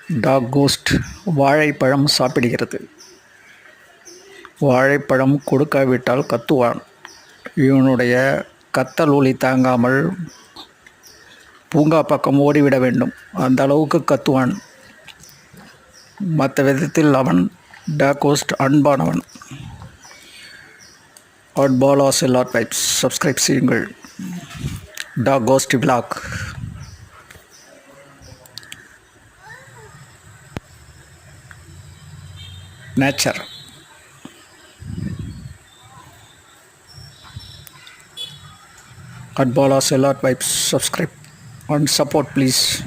Talk cost வாழைப்பழம் சாப்பிடுகிறது. வாழைப்பழம் கொடுக்காவிட்டால் கத்துவான். இவனுடைய கத்தல் ஒலி தாங்காமல் பூங்கா பக்கம் ஓடிவிட வேண்டும். அந்த அளவுக்கு கத்துவான். மற்ற விதத்தில் அவன் டாக் கோஸ்ட் அன்பானவன். ஆட்பாலா செல்லார் பைப்ஸ் சப்ஸ்கிரைப் செய்யுங்கள். Dog ghost vlog. Nature. Adbala Cellar Pipes, subscribe and support please.